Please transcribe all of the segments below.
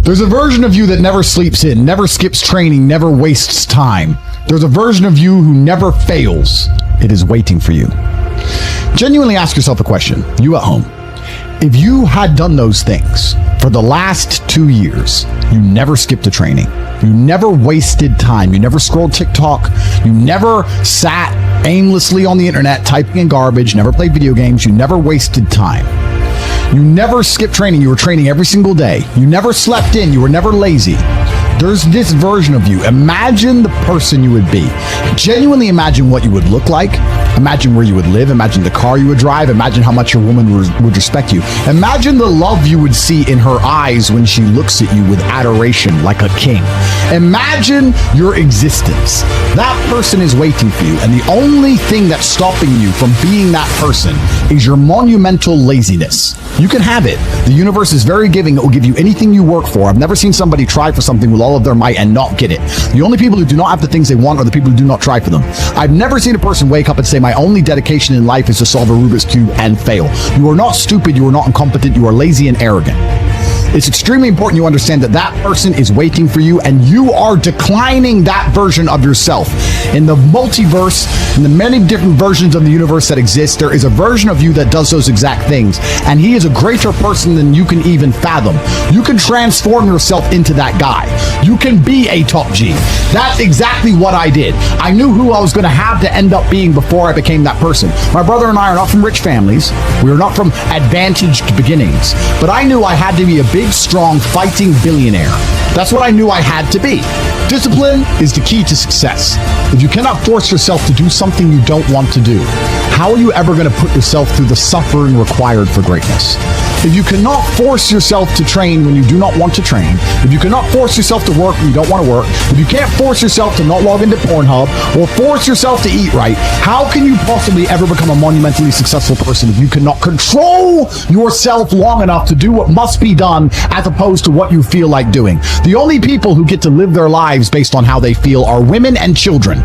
There's a version of you that never sleeps in, never skips training, never wastes time. There's a version of you who never fails. It is waiting for you. Genuinely ask yourself a question, you at home. If you had done those things for the last 2 years, you never skipped a training, you never wasted time, you never scrolled TikTok, you never sat aimlessly on the internet typing in garbage, never played video games, you never wasted time. You never skipped training. You were training every single day. You never slept in. You were never lazy. There's this version of you. Imagine the person you would be. Genuinely imagine what you would look like. Imagine where you would live. Imagine the car you would drive. Imagine how much your woman would respect you. Imagine the love you would see in her eyes when she looks at you with adoration like a king. Imagine your existence. That person is waiting for you, and the only thing that's stopping you from being that person is your monumental laziness. You can have it. The universe is very giving. It will give you anything you work for. I've never seen somebody try for something with all of their might and not get it. The only people who do not have the things they want are the people who do not try for them. I've never seen a person wake up and say, my only dedication in life is to solve a Rubik's Cube and fail. You are not stupid. You are not incompetent. You are lazy and arrogant. It's extremely important you understand that that person is waiting for you, and you are declining that version of yourself. In the multiverse, in the many different versions of the universe that exist, there is a version of you that does those exact things, and he is a greater person than you can even fathom. You can transform yourself into that guy. You can be a top G. That's exactly what I did. I knew who I was going to have to end up being before I became that person. My brother and I are not from rich families. We are not from advantaged beginnings, but I knew I had to be a big, strong, fighting billionaire. That's what I knew I had to be. Discipline is the key to success. If you cannot force yourself to do something you don't want to do, how are you ever going to put yourself through the suffering required for greatness? If you cannot force yourself to train when you do not want to train, if you cannot force yourself to work when you don't want to work, if you can't force yourself to not log into Pornhub or force yourself to eat right, how can you possibly ever become a monumentally successful person if you cannot control yourself long enough to do what must be done as opposed to what you feel like doing? The only people who get to live their lives based on how they feel are women and children.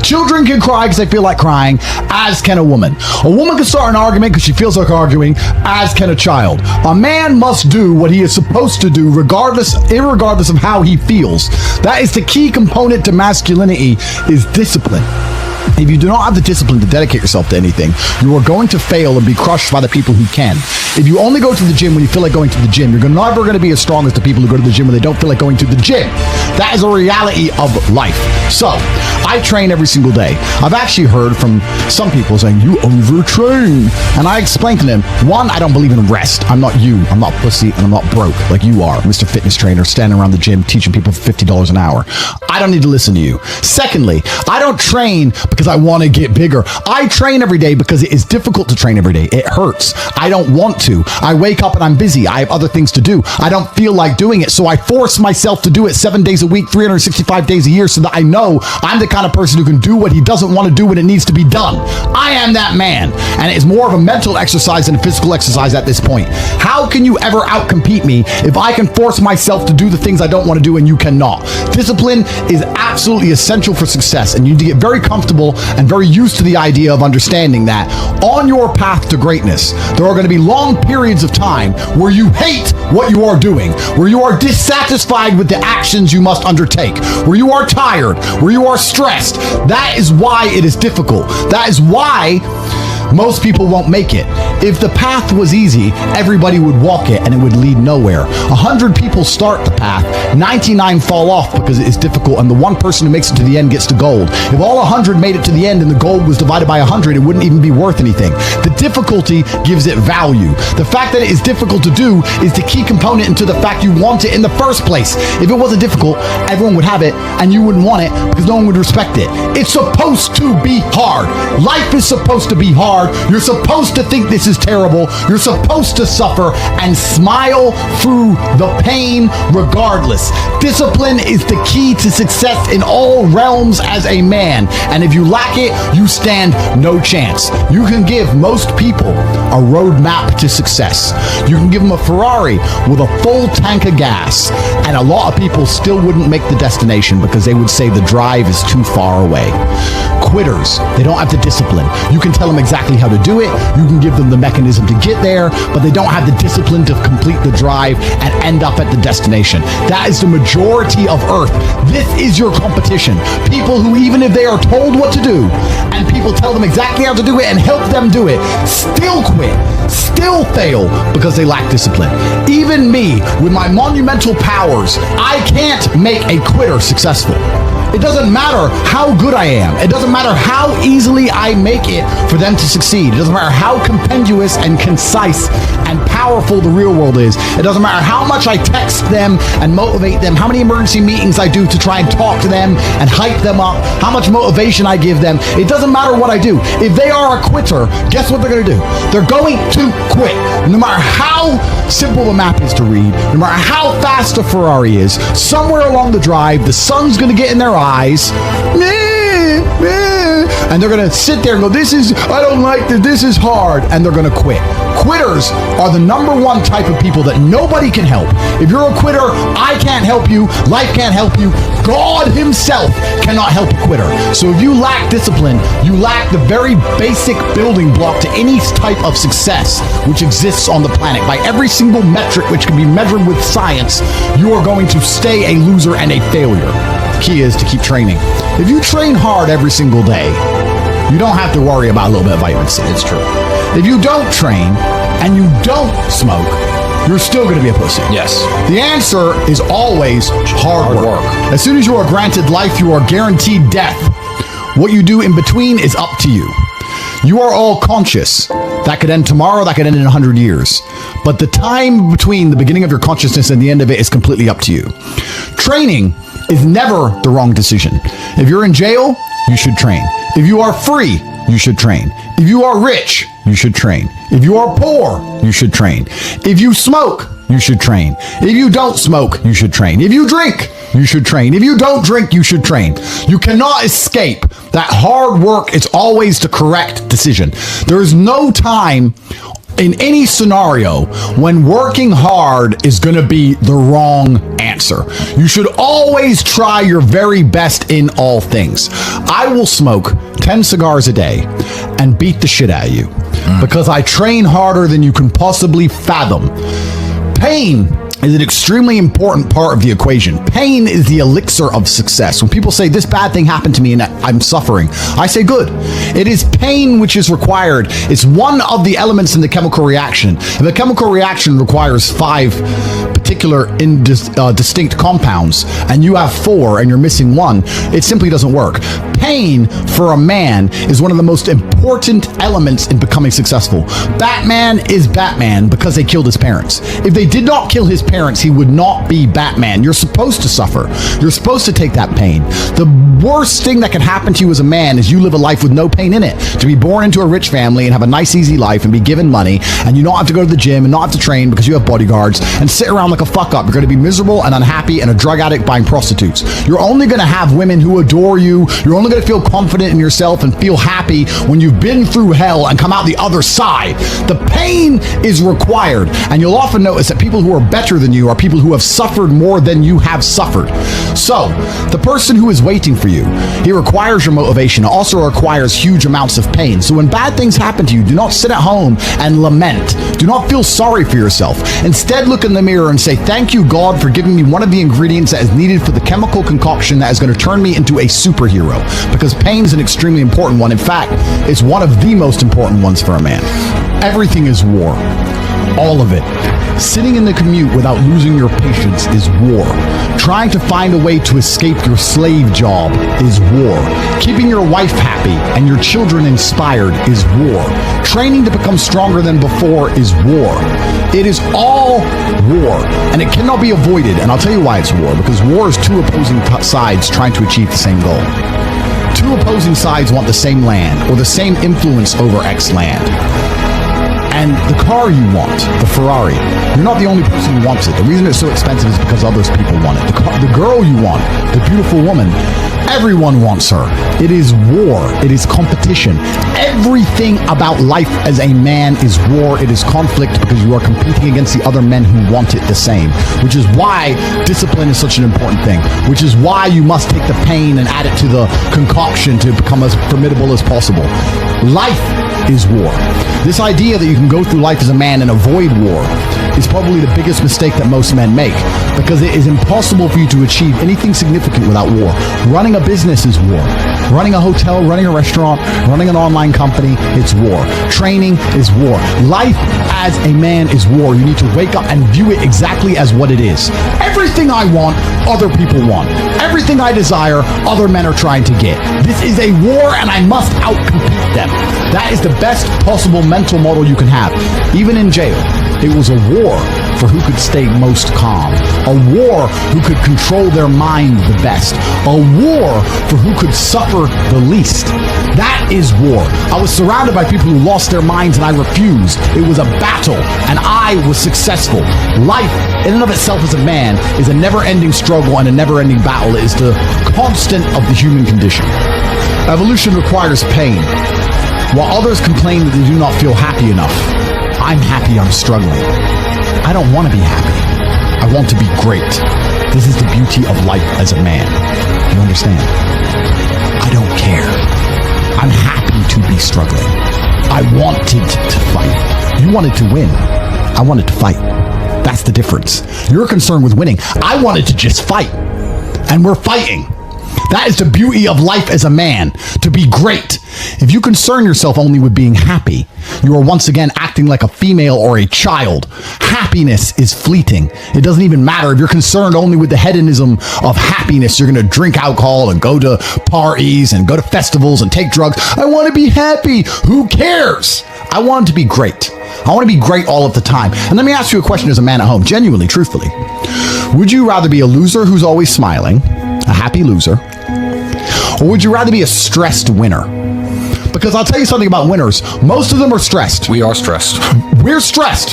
Children can cry because they feel like crying, as can a woman. A woman can start an argument because she feels like arguing, as can a child. A man must do what he is supposed to do irregardless of how he feels. That is the key component to masculinity, is discipline. If you do not have the discipline to dedicate yourself to anything, you are going to fail and be crushed by the people who can. If you only go to the gym when you feel like going to the gym, you're never going to be as strong as the people who go to the gym when they don't feel like going to the gym. That is a reality of life. So, I train every single day. I've actually heard from some people saying, you overtrain. And I explained to them, one, I don't believe in rest. I'm not you. I'm not pussy, and I'm not broke like you are, Mr. Fitness Trainer, standing around the gym teaching people for $50 an hour. I don't need to listen to you. Secondly, I don't train because I want to get bigger. I train every day because it is difficult to train every day. It hurts. I don't want to. I wake up and I'm busy. I have other things to do. I don't feel like doing it, so I force myself to do it 7 days a week, 365 days a year, so that I know I'm the kind of person who can do what he doesn't want to do when it needs to be done. I am that man, and it's more of a mental exercise than a physical exercise at this point. How can you ever outcompete me if I can force myself to do the things I don't want to do and you cannot? Discipline is absolutely essential for success, and you need to get very comfortable and very used to the idea of understanding that on your path to greatness, there are going to be long periods of time where you hate what you are doing, where you are dissatisfied with the actions you must undertake, where you are tired, where you are stressed. That is why it is difficult. That is why most people won't make it. If the path was easy, everybody would walk it and it would lead nowhere. 100 people start the path, 99 fall off because it is difficult, and the one person who makes it to the end gets the gold. If all 100 made it to the end and the gold was divided by 100, it wouldn't even be worth anything. The difficulty gives it value. The fact that it is difficult to do is the key component into the fact you want it in the first place. If it wasn't difficult, everyone would have it and you wouldn't want it because no one would respect it. It's supposed to be hard. Life is supposed to be hard. You're supposed to think this is terrible. You're supposed to suffer and smile through the pain regardless. Discipline is the key to success in all realms as a man. And if you lack it, you stand no chance. You can give most people a roadmap to success. You can give them a Ferrari with a full tank of gas, and a lot of people still wouldn't make the destination because they would say the drive is too far away. Quitters, they don't have the discipline. You can tell them exactly exactly how to do it. You can give them the mechanism to get there, but they don't have the discipline to complete the drive and end up at the destination. That is the majority of Earth. This is your competition. People who, even if they are told what to do, and people tell them exactly how to do it and help them do it, still quit, still fail because they lack discipline. Even me, with my monumental powers, I can't make a quitter successful. It doesn't matter how good I am. It doesn't matter how easily I make it for them to succeed. It doesn't matter how compendious and concise and powerful the real world is. It doesn't matter how much I text them and motivate them, how many emergency meetings I do to try and talk to them and hype them up, how much motivation I give them. It doesn't matter what I do. If they are a quitter, guess what they're going to do? They're going to quit. No matter how simple the map is to read, no matter how fast a Ferrari is, somewhere along the drive, the sun's going to get in their eyes, and they're going to sit there and go, I don't like this, this is hard, and they're going to quit. Quitters are the number one type of people that nobody can help. If you're a quitter, I can't help you, life can't help you, God himself cannot help a quitter. So if you lack discipline, you lack the very basic building block to any type of success which exists on the planet. By every single metric which can be measured with science, you are going to stay a loser and a failure. The key is to keep training. If you train hard every single day, you don't have to worry about a little bit of vitamin C. It's true. If you don't train and you don't smoke, you're still going to be a pussy. Yes. The answer is always hard work. As soon as you are granted life, you are guaranteed death. What you do in between is up to you. You are all conscious. That could end tomorrow, that could end in 100 years. But the time between the beginning of your consciousness and the end of it is completely up to you. Training is never the wrong decision. If you're in jail, you should train. If you are free, you should train. If you are rich, you should train. If you are poor, you should train. If you smoke, you should train. If you don't smoke, you should train. If you drink, you should train. If you don't drink, you should train. You cannot escape that hard work is always the correct decision. There is no time in any scenario when working hard is going to be the wrong answer. You should always try your very best in all things. I will smoke 10 cigars a day and beat the shit out of you because I train harder than you can possibly fathom. Pain is an extremely important part of the equation. Pain is the elixir of success. When people say this bad thing happened to me and I'm suffering, I say good. It is pain which is required. It's one of the elements in the chemical reaction. If a chemical reaction requires 5 particular distinct compounds and you have 4 and you're missing 1, it simply doesn't work. Pain for a man is one of the most important elements in becoming successful. Batman is Batman because they killed his parents. If they did not kill his parents, he would not be Batman. You're supposed to suffer. You're supposed to take that pain. The worst thing that can happen to you as a man is you live a life with no pain in it. To be born into a rich family and have a nice, easy life and be given money and you don't have to go to the gym and not have to train because you have bodyguards and sit around like a fuck up. You're going to be miserable and unhappy and a drug addict buying prostitutes. You're only going to have women who adore you. You're only going to feel confident in yourself and feel happy when you've been through hell and come out the other side. The pain is required, and you'll often notice that people who are better than you are people who have suffered more than you have suffered. So, the person who is waiting for you, he requires your motivation. It also requires huge amounts of pain. So when bad things happen to you, do not sit at home and lament. Do not feel sorry for yourself. Instead, look in the mirror and say, thank you, God, for giving me one of the ingredients that is needed for the chemical concoction that is going to turn me into a superhero. Because pain is an extremely important one. In fact, it's one of the most important ones for a man. Everything is war. All of it. Sitting in the commute without losing your patience is war. Trying to find a way to escape your slave job is war. Keeping your wife happy and your children inspired is war. Training to become stronger than before is war. It is all war, and it cannot be avoided. And I'll tell you why it's war. Because war is 2 opposing sides trying to achieve the same goal. 2 opposing sides want the same land or the same influence over X land. And the car you want, the Ferrari, you're not the only person who wants it. The reason it's so expensive is because others people want it. The girl you want, the beautiful woman, everyone wants her. It is war. It is competition. Everything about life as a man is war. It is conflict because you are competing against the other men who want it the same, which is why discipline is such an important thing, which is why you must take the pain and add it to the concoction to become as formidable as possible. Life is war. This idea that you can go through life as a man and avoid war is probably the biggest mistake that most men make, because it is impossible for you to achieve anything significant without war. Running a business is war. Running a hotel, running a restaurant, running an online company, it's war. Training is war. Life as a man is war. You need to wake up and view it exactly as what it is. Everything I want, other people want. Everything I desire, other men are trying to get. This is a war, and I must outcompete them. That is the best possible mental model you can have. Even in jail, it was a war for who could stay most calm. A war who could control their mind the best. A war for who could suffer the least. That is war. I was surrounded by people who lost their minds, and I refused. It was a battle, and I was successful. Life, in and of itself as a man, is a never-ending struggle and a never-ending battle. It is the constant of the human condition. Evolution requires pain. While others complain that they do not feel happy enough, I'm happy I'm struggling. I don't want to be happy. I want to be great. This is the beauty of life as a man. You understand? I don't care. I'm happy to be struggling. I wanted to fight. You wanted to win. I wanted to fight. That's the difference. You're concerned with winning. I wanted to just fight. And we're fighting. That is the beauty of life as a man, to be great. If you concern yourself only with being happy, you are once again acting like a female or a child. Happiness is fleeting. It doesn't even matter if you're concerned only with the hedonism of happiness. You're going to drink alcohol and go to parties and go to festivals and take drugs. I want to be happy. Who cares? I want to be great. I want to be great all of the time. And let me ask you a question as a man at home, genuinely, truthfully. Would you rather be a loser who's always smiling, a happy loser, or would you rather be a stressed winner? Because I'll tell you something about winners. Most of them are stressed. We are stressed. We're stressed.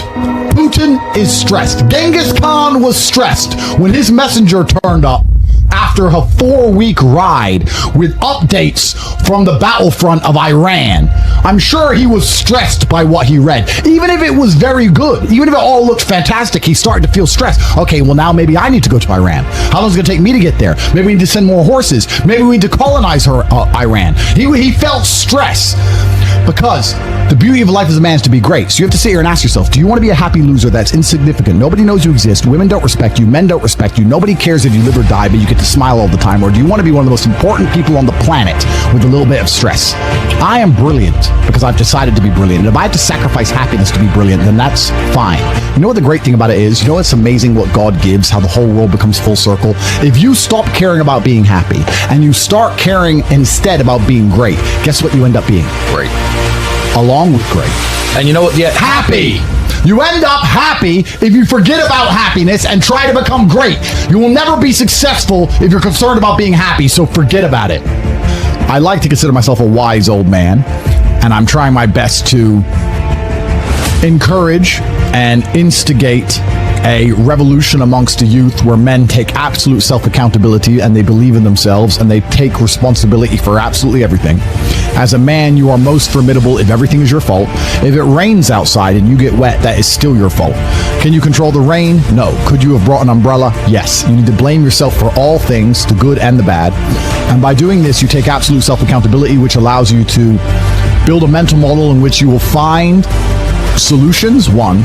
Putin is stressed. Genghis Khan was stressed when his messenger turned up after a 4-week ride with updates from the battlefront of Iran. I'm sure he was stressed by what he read. Even if it was very good, even if it all looked fantastic, he started to feel stressed. Okay, well now maybe I need to go to Iran. How long is it going to take me to get there? Maybe we need to send more horses. Maybe we need to colonize Iran. He felt stress. Because the beauty of life as a man is to be great. So you have to sit here and ask yourself, do you want to be a happy loser that's insignificant? Nobody knows you exist. Women don't respect you. Men don't respect you. Nobody cares if you live or die, but you get to smile all the time. Or do you want to be one of the most important people on the planet with a little bit of stress? I am brilliant because I've decided to be brilliant. And if I have to sacrifice happiness to be brilliant, then that's fine. You know what the great thing about it is? You know it's amazing what God gives, how the whole world becomes full circle? If you stop caring about being happy and you start caring instead about being great, guess what you end up being? Great. Along with great. And you know what? Yeah, happy. You end up happy if you forget about happiness and try to become great. You will never be successful if you're concerned about being happy, so forget about it. I like to consider myself a wise old man, and I'm trying my best to encourage and instigate a revolution amongst the youth where men take absolute self-accountability and they believe in themselves and they take responsibility for absolutely everything. As a man, you are most formidable if everything is your fault. If it rains outside and you get wet, that is still your fault. Can you control the rain? No. Could you have brought an umbrella? Yes. You need to blame yourself for all things, the good and the bad. And by doing this, you take absolute self-accountability, which allows you to build a mental model in which you will find solutions, 1.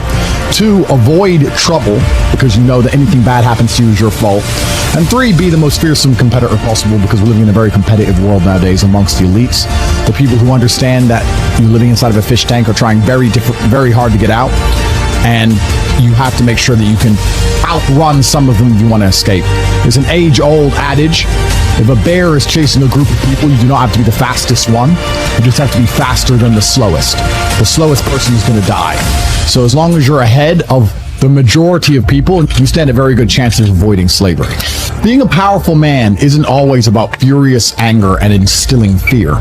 2, avoid trouble because you know that anything bad happens to you is your fault. And 3, be the most fearsome competitor possible because we're living in a very competitive world nowadays amongst the elites. The people who understand that you're living inside of a fish tank are trying very hard to get out. And you have to make sure that you can outrun some of them if you want to escape. There's an age-old adage. If a bear is chasing a group of people, you do not have to be the fastest one. You just have to be faster than the slowest. The slowest person is going to die. So as long as you're ahead of the majority of people, you stand a very good chance of avoiding slavery. Being a powerful man isn't always about furious anger and instilling fear.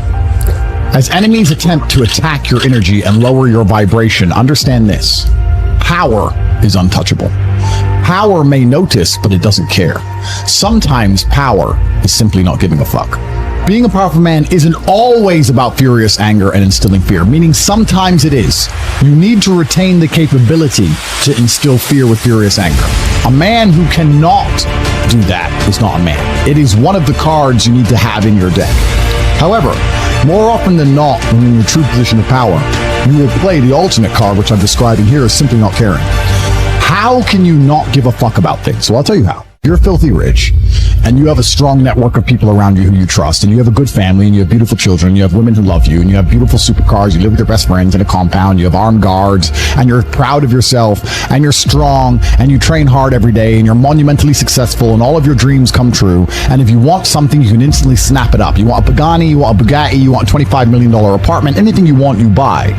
As enemies attempt to attack your energy and lower your vibration, understand this. Power is untouchable. Power may notice, but it doesn't care. Sometimes power is simply not giving a fuck. Being a powerful man isn't always about furious anger and instilling fear, meaning sometimes it is. You need to retain the capability to instill fear with furious anger. A man who cannot do that is not a man. It is one of the cards you need to have in your deck. However, more often than not, when you're in a true position of power, you will play the alternate card, which I'm describing here as simply not caring. How can you not give a fuck about things? So I'll tell you how. You're filthy rich, and you have a strong network of people around you who you trust, and you have a good family, and you have beautiful children, you have women who love you, and you have beautiful supercars, you live with your best friends in a compound, you have armed guards, and you're proud of yourself, and you're strong, and you train hard every day, and you're monumentally successful, and all of your dreams come true. And if you want something, you can instantly snap it up. You want a Pagani, you want a Bugatti, you want a $25 million apartment, anything you want, you buy.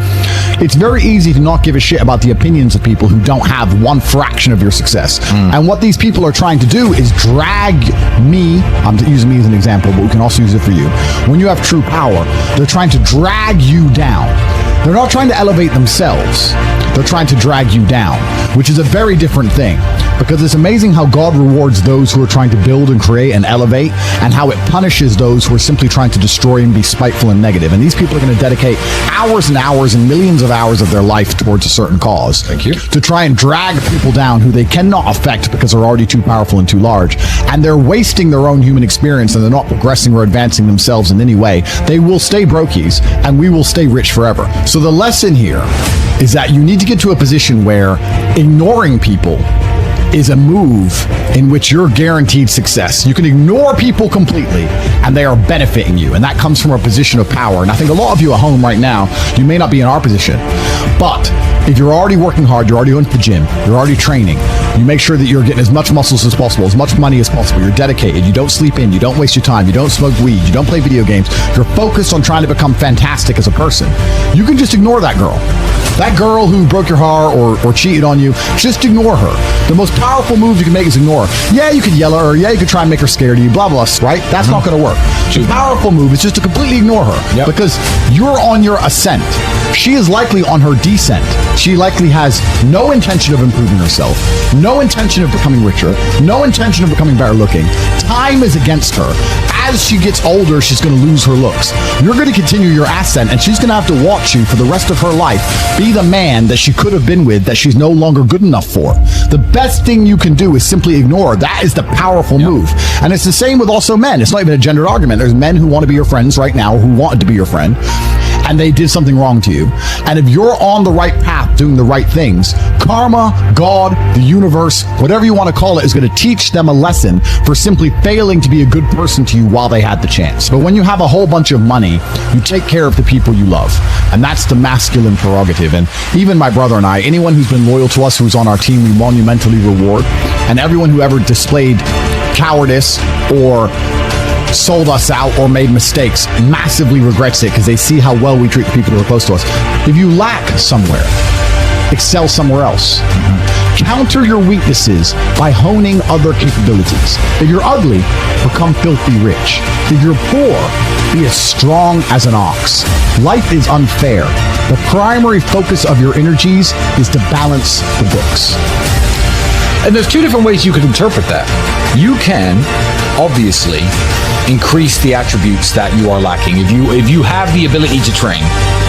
It's very easy to not give a shit about the opinions of people who don't have one fraction of your success. And what these people are trying to do is drag me, I'm using me as an example, but we can also use it for you. When you have true power, they're trying to drag you down. They're not trying to elevate themselves. They're trying to drag you down, which is a very different thing. Because it's amazing how God rewards those who are trying to build and create and elevate, and how it punishes those who are simply trying to destroy and be spiteful and negative. And these people are going to dedicate hours and hours and millions of hours of their life towards a certain cause. Thank you. To try and drag people down who they cannot affect because they're already too powerful and too large. And they're wasting their own human experience, and they're not progressing or advancing themselves in any way. They will stay brokies, and we will stay rich forever. So the lesson here is that you need to get to a position where ignoring people is a move in which you're guaranteed success. You can ignore people completely and they are benefiting you. And that comes from a position of power. And I think a lot of you at home right now, you may not be in our position, but if you're already working hard, you're already going to the gym, you're already training, you make sure that you're getting as much muscles as possible, as much money as possible, you're dedicated, you don't sleep in, you don't waste your time, you don't smoke weed, you don't play video games, you're focused on trying to become fantastic as a person, you can just ignore that girl. That girl who broke your heart or cheated on you, just ignore her. The most powerful move you can make is ignore her. Yeah, you could yell at her. Yeah, you could try and make her scared of you, blah, blah, right? That's not going to work. The powerful move is just to completely ignore her because you're on your ascent. She is likely on her descent. She likely has no intention of improving herself, no intention of becoming richer, no intention of becoming better looking. Time is against her. As she gets older, she's going to lose her looks. You're going to continue your ascent, and she's going to have to watch you for the rest of her life be the man that she could have been with that she's no longer good enough for. The best thing you can do is simply ignore. That is the powerful move. And it's the same with also men. It's not even a gendered argument. There's men who want to be your friends right now, who wanted to be your friend, and they did something wrong to you. And if you're on the right path doing the right things, karma, God, the universe, whatever you want to call it, is going to teach them a lesson for simply failing to be a good person to you while they had the chance. But when you have a whole bunch of money, you take care of the people you love. And that's the masculine prerogative. And even my brother and I, anyone who's been loyal to us, who's on our team, we monumentally reward. And everyone who ever displayed cowardice or sold us out or made mistakes massively regrets it because they see how well we treat the people who are close to us. If you lack somewhere, excel somewhere else. Counter your weaknesses by honing other capabilities. If you're ugly, become filthy rich. If you're poor, be as strong as an ox. Life is unfair. The primary focus of your energies is to balance the books. And there's two different ways you could interpret that. You can, obviously, increase the attributes that you are lacking. If you have the ability to train,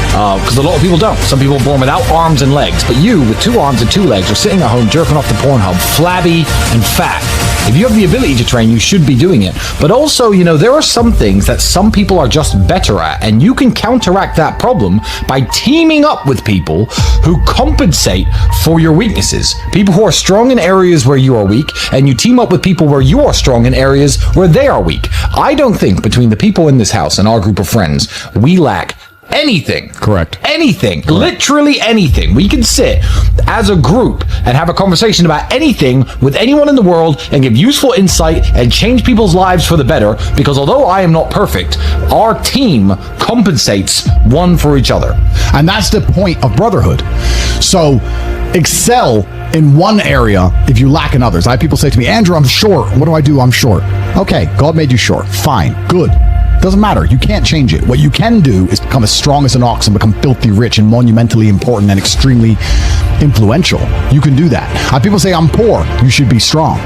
because a lot of people don't. Some people are born without arms and legs, but you, with 2 arms and 2 legs, are sitting at home jerking off the Pornhub, flabby and fat. If you have the ability to train, you should be doing it. But also, there are some things that some people are just better at, and you can counteract that problem by teaming up with people who compensate for your weaknesses. People who are strong in areas where you are weak, and you team up with people where you are strong in areas where they are weak. I don't think between the people in this house and our group of friends, we lack anything. Correct. Anything. Correct. Literally anything. We can sit as a group and have a conversation about anything with anyone in the world and give useful insight and change people's lives for the better, because although I am not perfect, our team compensates one for each other. And that's the point of brotherhood. So excel in one area if you lack in others. I have people say to me, Andrew, I'm short. What do I do? I'm short. Okay, God made you short. Fine. Good. Doesn't matter. You can't change it. What you can do is become as strong as an ox and become filthy rich and monumentally important and extremely influential. You can do that. People say, I'm poor. You should be strong.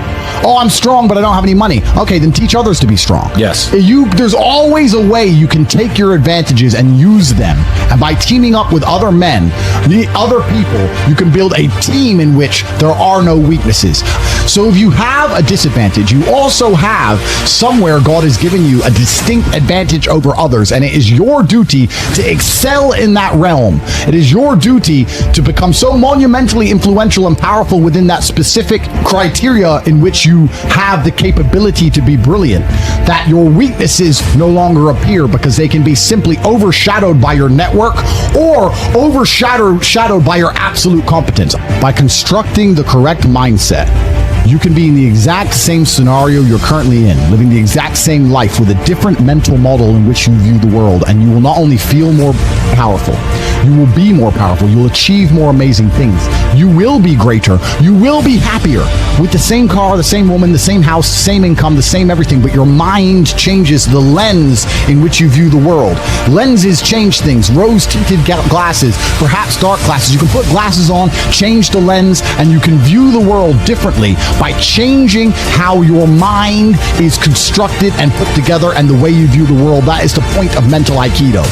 Oh, I'm strong, but I don't have any money. Okay, then teach others to be strong. Yes. There's always a way you can take your advantages and use them. And by teaming up with other men, the other people, you can build a team in which there are no weaknesses. So if you have a disadvantage, you also have somewhere God has given you a distinct advantage advantage over others, and it is your duty to excel in that realm. It is your duty to become so monumentally influential and powerful within that specific criteria in which you have the capability to be brilliant, that your weaknesses no longer appear because they can be simply overshadowed by your network or overshadowed by your absolute competence. By constructing the correct mindset, you can be in the exact same scenario you're currently in, living the exact same life with a different mental model in which you view the world, and you will not only feel more powerful, you will be more powerful, you'll achieve more amazing things, you will be greater, you will be happier with the same car, the same woman, the same house, same income, the same everything, but your mind changes the lens in which you view the world. Lenses change things. Rose-tinted glasses, perhaps dark glasses. You can put glasses on, change the lens, and you can view the world differently by changing how your mind is constructed and put together and the way you view the world. That is the point of mental Aikido.